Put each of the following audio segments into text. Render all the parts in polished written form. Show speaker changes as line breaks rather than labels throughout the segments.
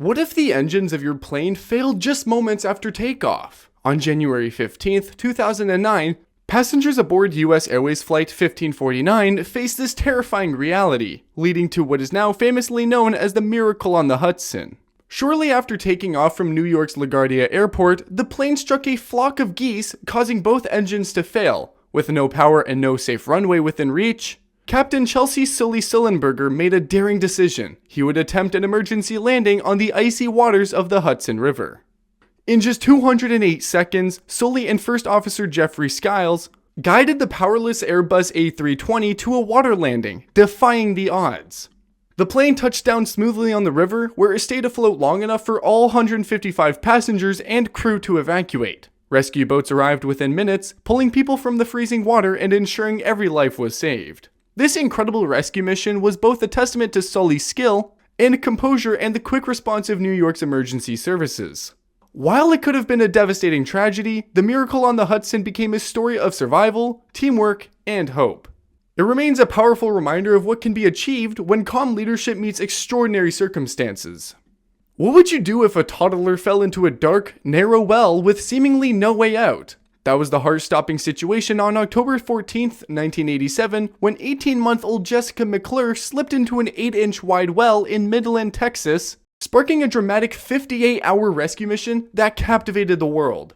What if the engines of your plane failed just moments after takeoff? On January 15th, 2009, passengers aboard US Airways Flight 1549 faced this terrifying reality, leading to what is now famously known as the miracle on the Hudson. Shortly after taking off from New York's LaGuardia Airport, the plane struck a flock of geese, causing both engines to fail. With no power and no safe runway within reach, Captain Chelsea Sully Sullenberger made a daring decision. He would attempt an emergency landing on the icy waters of the Hudson River. In just 208 seconds, Sully and First Officer Jeffrey Skiles guided the powerless Airbus A320 to a water landing, defying the odds. The plane touched down smoothly on the river, where it stayed afloat long enough for all 155 passengers and crew to evacuate. Rescue boats arrived within minutes, pulling people from the freezing water and ensuring every life was saved. This incredible rescue mission was both a testament to Sully's skill and composure and the quick response of New York's emergency services. While it could have been a devastating tragedy, the miracle on the Hudson became a story of survival, teamwork, and hope. It remains a powerful reminder of what can be achieved when calm leadership meets extraordinary circumstances. What would you do if a toddler fell into a dark, narrow well with seemingly no way out? That was the heart-stopping situation on October 14th, 1987, when 18-month-old Jessica McClure slipped into an 8-inch wide well in Midland, Texas, sparking a dramatic 58-hour rescue mission that captivated the world.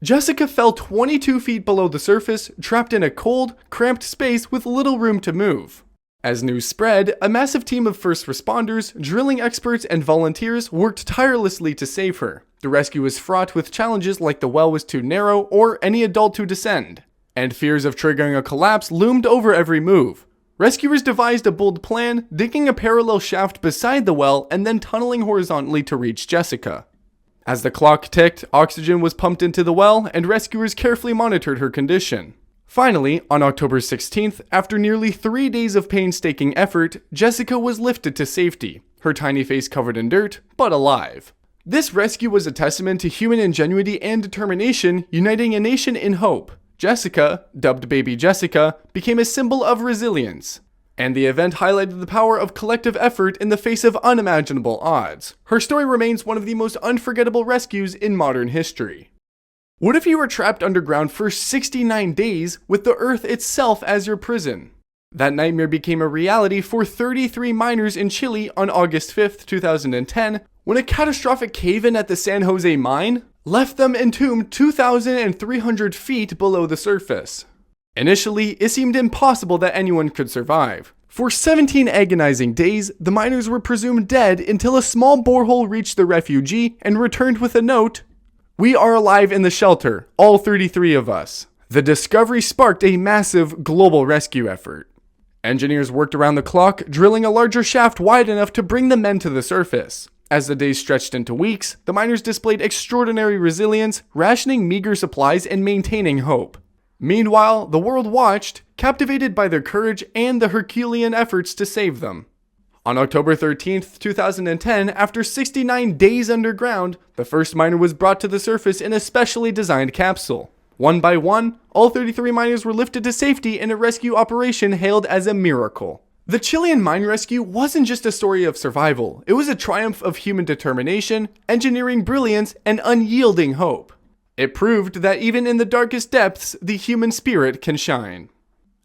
Jessica fell 22 feet below the surface, trapped in a cold, cramped space with little room to move. As news spread, a massive team of first responders, drilling experts, and volunteers worked tirelessly to save her. The rescue was fraught with challenges like the well was too narrow or any adult to descend, and fears of triggering a collapse loomed over every move. Rescuers devised a bold plan, digging a parallel shaft beside the well and then tunneling horizontally to reach Jessica. As the clock ticked, oxygen was pumped into the well, and rescuers carefully monitored her condition. Finally, on October 16th, after nearly 3 days of painstaking effort, Jessica was lifted to safety, her tiny face covered in dirt, but alive. This rescue was a testament to human ingenuity and determination, uniting a nation in hope. Jessica, dubbed Baby Jessica, became a symbol of resilience. And the event highlighted the power of collective effort in the face of unimaginable odds. Her story remains one of the most unforgettable rescues in modern history. What if you were trapped underground for 69 days with the Earth itself as your prison? That nightmare became a reality for 33 miners in Chile on August 5th, 2010, when a catastrophic cave-in at the San Jose mine left them entombed 2,300 feet below the surface. Initially, it seemed impossible that anyone could survive. For 17 agonizing days, the miners were presumed dead until a small borehole reached the refugee and returned with a note, "We are alive in the shelter, all 33 of us." The discovery sparked a massive global rescue effort. Engineers worked around the clock, drilling a larger shaft wide enough to bring the men to the surface. As the days stretched into weeks, the miners displayed extraordinary resilience, rationing meager supplies and maintaining hope. Meanwhile, the world watched, captivated by their courage and the Herculean efforts to save them. On October 13th, 2010, after 69 days underground, the first miner was brought to the surface in a specially designed capsule. One by one, all 33 miners were lifted to safety in a rescue operation hailed as a miracle. The Chilean mine rescue wasn't just a story of survival, it was a triumph of human determination, engineering brilliance, and unyielding hope. It proved that even in the darkest depths, the human spirit can shine.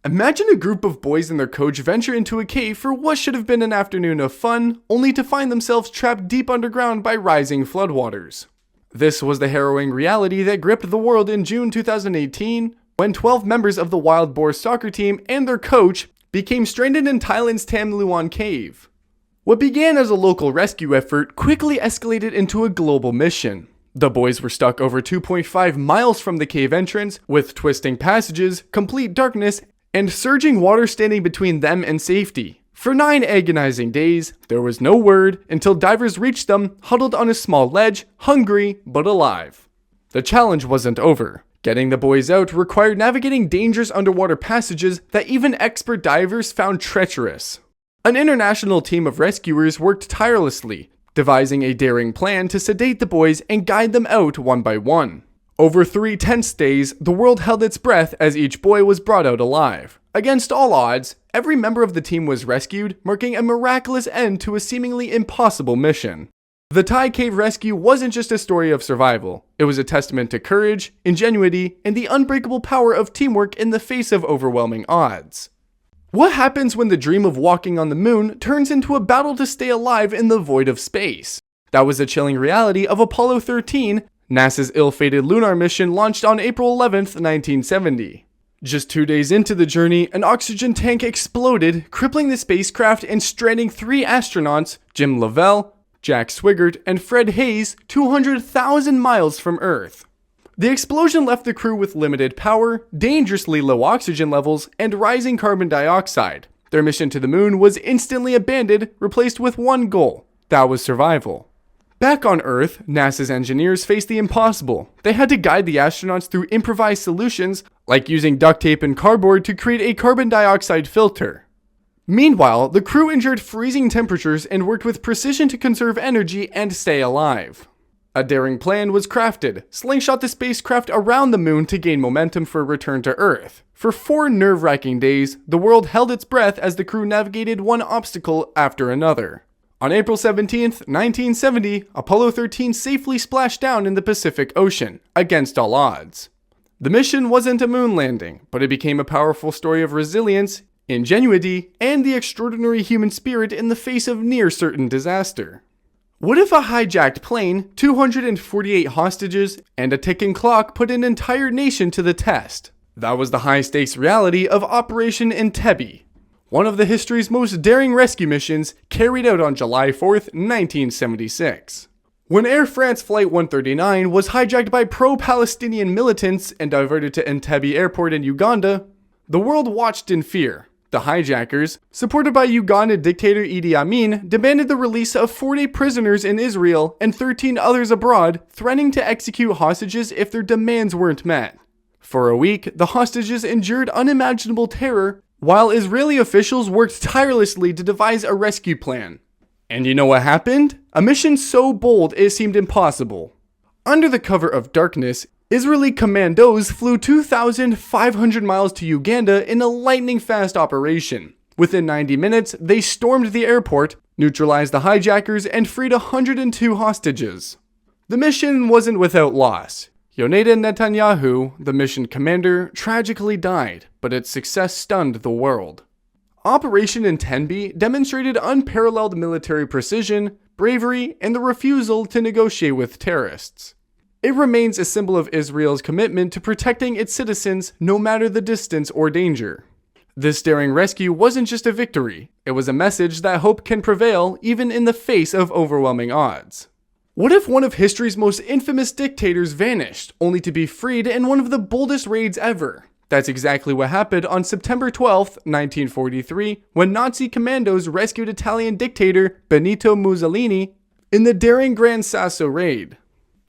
Imagine a group of boys and their coach venture into a cave for what should have been an afternoon of fun, only to find themselves trapped deep underground by rising floodwaters. This was the harrowing reality that gripped the world in June 2018, when 12 members of the Wild Boar soccer team and their coach became stranded in Thailand's Tam Luang cave. What began as a local rescue effort quickly escalated into a global mission. The boys were stuck over 2.5 miles from the cave entrance, with twisting passages, complete darkness, and surging water standing between them and safety. For 9 agonizing days, there was no word until divers reached them, huddled on a small ledge, hungry but alive. The challenge wasn't over. Getting the boys out required navigating dangerous underwater passages that even expert divers found treacherous. An international team of rescuers worked tirelessly, devising a daring plan to sedate the boys and guide them out one by one. Over 3 tense days, the world held its breath as each boy was brought out alive. Against all odds, every member of the team was rescued, marking a miraculous end to a seemingly impossible mission. The Thai cave rescue wasn't just a story of survival. It was a testament to courage, ingenuity, and the unbreakable power of teamwork in the face of overwhelming odds. What happens when the dream of walking on the moon turns into a battle to stay alive in the void of space? That was the chilling reality of Apollo 13, NASA's ill-fated lunar mission launched on April 11, 1970. Just 2 days into the journey, an oxygen tank exploded, crippling the spacecraft and stranding 3 astronauts, Jim Lovell, Jack Swigert, and Fred Hayes, 200,000 miles from Earth. The explosion left the crew with limited power, dangerously low oxygen levels, and rising carbon dioxide. Their mission to the moon was instantly abandoned, replaced with one goal. That was survival. Back on Earth, NASA's engineers faced the impossible. They had to guide the astronauts through improvised solutions, like using duct tape and cardboard to create a carbon dioxide filter. Meanwhile, the crew endured freezing temperatures and worked with precision to conserve energy and stay alive. A daring plan was crafted: slingshot the spacecraft around the moon to gain momentum for a return to Earth. For 4 nerve-wracking days, the world held its breath as the crew navigated one obstacle after another. On April 17, 1970, Apollo 13 safely splashed down in the Pacific Ocean, against all odds. The mission wasn't a moon landing, but it became a powerful story of resilience, ingenuity, and the extraordinary human spirit in the face of near-certain disaster. What if a hijacked plane, 248 hostages, and a ticking clock put an entire nation to the test? That was the high-stakes reality of Operation Entebbe, one of the history's most daring rescue missions, carried out on July 4, 1976. When Air France Flight 139 was hijacked by pro-Palestinian militants and diverted to Entebbe Airport in Uganda, the world watched in fear. The hijackers, supported by Ugandan dictator Idi Amin, demanded the release of 40 prisoners in Israel and 13 others abroad, threatening to execute hostages if their demands weren't met. For a week, the hostages endured unimaginable terror, while Israeli officials worked tirelessly to devise a rescue plan. And you know what happened? A mission so bold it seemed impossible. Under the cover of darkness, Israeli commandos flew 2,500 miles to Uganda in a lightning-fast operation. Within 90 minutes, they stormed the airport, neutralized the hijackers, and freed 102 hostages. The mission wasn't without loss. Yonatan Netanyahu, the mission commander, tragically died, but its success stunned the world. Operation Entebbe demonstrated unparalleled military precision, bravery, and the refusal to negotiate with terrorists. It remains a symbol of Israel's commitment to protecting its citizens no matter the distance or danger. This daring rescue wasn't just a victory, it was a message that hope can prevail even in the face of overwhelming odds. What if one of history's most infamous dictators vanished, only to be freed in one of the boldest raids ever? That's exactly what happened on September 12, 1943, when Nazi commandos rescued Italian dictator Benito Mussolini in the daring Gran Sasso raid.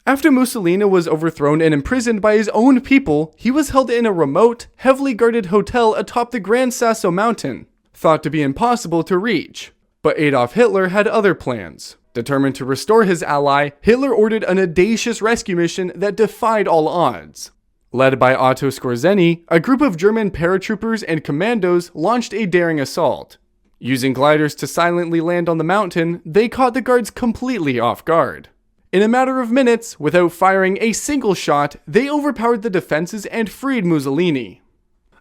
After Mussolini was overthrown and imprisoned by his own people, he was held in a remote, heavily guarded hotel atop the Gran Sasso mountain, thought to be impossible to reach. But Adolf Hitler had other plans. Determined to restore his ally, Hitler ordered an audacious rescue mission that defied all odds. Led by Otto Skorzeny, a group of German paratroopers and commandos launched a daring assault. Using gliders to silently land on the mountain, they caught the guards completely off guard. In a matter of minutes, without firing a single shot, they overpowered the defenses and freed Mussolini.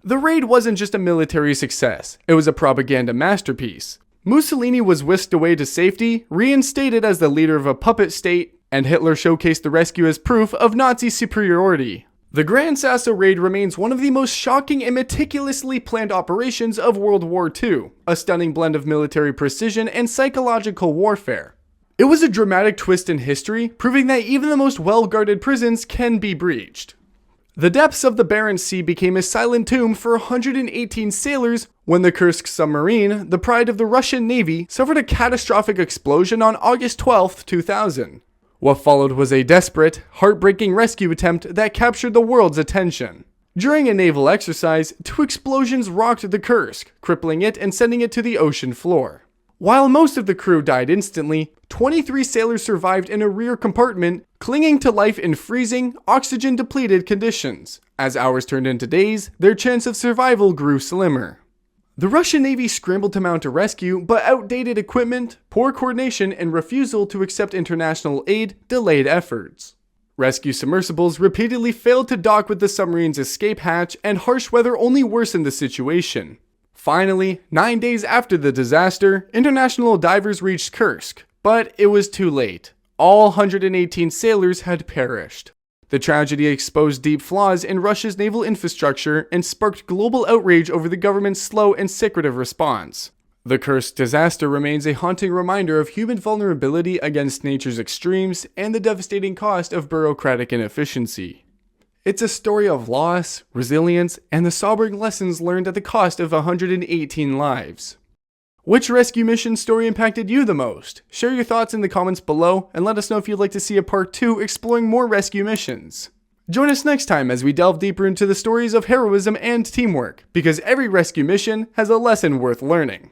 The raid wasn't just a military success, it was a propaganda masterpiece. Mussolini was whisked away to safety, reinstated as the leader of a puppet state, and Hitler showcased the rescue as proof of Nazi superiority. The Gran Sasso raid remains one of the most shocking and meticulously planned operations of World War II, a stunning blend of military precision and psychological warfare. It was a dramatic twist in history, proving that even the most well-guarded prisons can be breached. The depths of the Barents Sea became a silent tomb for 118 sailors when the Kursk submarine, the pride of the Russian Navy, suffered a catastrophic explosion on August 12, 2000. What followed was a desperate, heartbreaking rescue attempt that captured the world's attention. During a naval exercise, 2 explosions rocked the Kursk, crippling it and sending it to the ocean floor. While most of the crew died instantly, 23 sailors survived in a rear compartment, clinging to life in freezing, oxygen-depleted conditions. As hours turned into days, their chance of survival grew slimmer. The Russian Navy scrambled to mount a rescue, but outdated equipment, poor coordination, and refusal to accept international aid delayed efforts. Rescue submersibles repeatedly failed to dock with the submarine's escape hatch, and harsh weather only worsened the situation. Finally, 9 days after the disaster, international divers reached Kursk, but it was too late. All 118 sailors had perished. The tragedy exposed deep flaws in Russia's naval infrastructure and sparked global outrage over the government's slow and secretive response. The Kursk disaster remains a haunting reminder of human vulnerability against nature's extremes and the devastating cost of bureaucratic inefficiency. It's a story of loss, resilience, and the sobering lessons learned at the cost of 118 lives. Which rescue mission story impacted you the most? Share your thoughts in the comments below and let us know if you'd like to see a part 2 exploring more rescue missions. Join us next time as we delve deeper into the stories of heroism and teamwork, because every rescue mission has a lesson worth learning.